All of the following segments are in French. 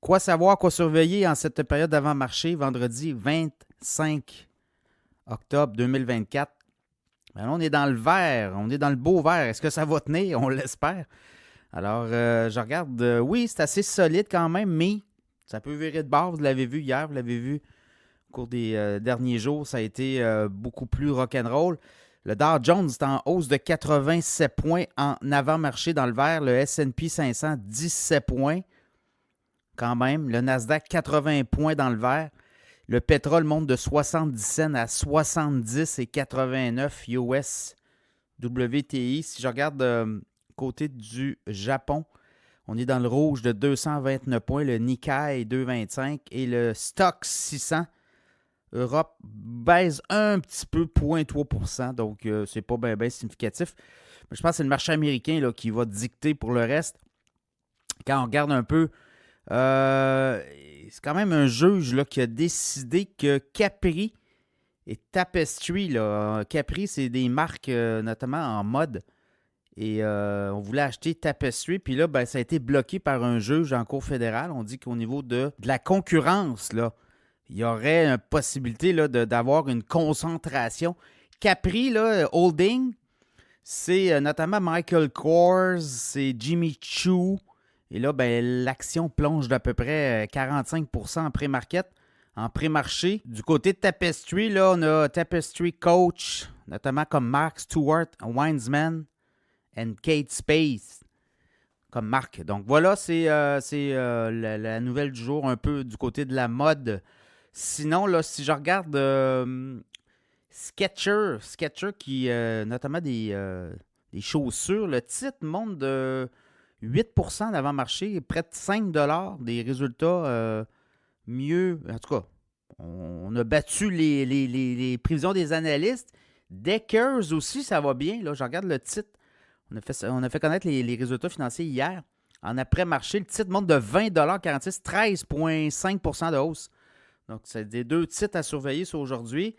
Quoi savoir, quoi surveiller en cette période d'avant-marché, vendredi 25 octobre 2024. Ben là, on est dans le vert, on est dans le beau vert. Est-ce que ça va tenir? On l'espère. Alors, je regarde, oui, c'est assez solide quand même, mais ça peut virer de bord. Vous l'avez vu hier, vous l'avez vu au cours des derniers jours. Ça a été beaucoup plus rock'n'roll. Le Dow Jones est en hausse de 87 points en avant-marché dans le vert. Le S&P 500, 17 points quand même. Le Nasdaq, 80 points dans le vert. Le pétrole monte de 70 cents à 70,89 US WTI. Si je regarde côté du Japon, on est dans le rouge de 229 points. Le Nikkei, 2,25. Et le Stock 600 Europe baisse un petit peu, 0,3 %. Donc, c'est pas bien significatif. Mais je pense que c'est le marché américain là, qui va dicter pour le reste. Quand on regarde un peu, c'est quand même un juge là, qui a décidé que Capri et Tapestry, là, Capri, c'est des marques notamment en mode. Et on voulait acheter Tapestry. Puis là, ben, ça a été bloqué par un juge en cour fédérale. On dit qu'au niveau de la concurrence, là, il y aurait une possibilité là, d'avoir une concentration. Capri, là, Holding, c'est notamment Michael Kors, c'est Jimmy Choo. Et là, ben, l'action plonge d'à peu près 45 % en pré-market, en pré-marché. Du côté de Tapestry, là, on a Tapestry Coach, notamment comme Mark Stewart, Winesman et Kate Spade comme marque. Donc voilà, c'est la nouvelle du jour, un peu du côté de la mode. Sinon, là, si je regarde Skechers qui, notamment des chaussures, le titre monte de 8 % d'avant-marché, près de 5 des résultats mieux. En tout cas, on a battu les prévisions des analystes. Deckers aussi, ça va bien. Là, je regarde le titre. On a fait connaître les résultats financiers hier. En après-marché, le titre monte de 20,46 $, 13,5 % de hausse. Donc, c'est des deux titres à surveiller sur aujourd'hui.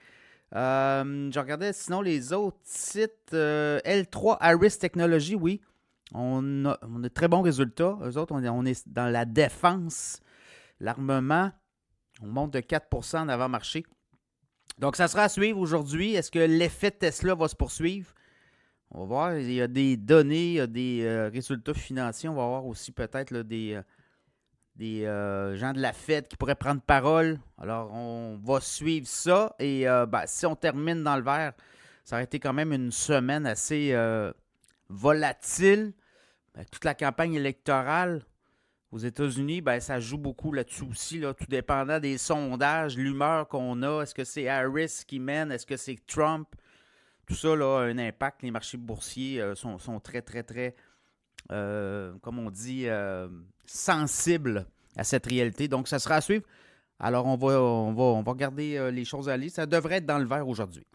Je regardais sinon les autres titres. L3 Harris Technology, oui. On a de très bons résultats. Eux autres, on est dans la défense, l'armement. On monte de 4 % en avant-marché. Donc, ça sera à suivre aujourd'hui. Est-ce que l'effet Tesla va se poursuivre? On va voir. Il y a des données, il y a des résultats financiers. On va voir aussi peut-être là, des gens de la Fed qui pourraient prendre parole. Alors, on va suivre ça. Et ben, si on termine dans le vert, ça aurait été quand même une semaine assez volatile. Ben, toute la campagne électorale aux États-Unis, ben, ça joue beaucoup là-dessus aussi, là, tout dépendant des sondages, l'humeur qu'on a. Est-ce que c'est Harris qui mène? Est-ce que c'est Trump? Tout ça là, a un impact. Les marchés boursiers sont très, très, très, comme on dit, sensibles à cette réalité. Donc, ça sera à suivre. Alors, on va regarder les choses aller. Ça devrait être dans le vert aujourd'hui.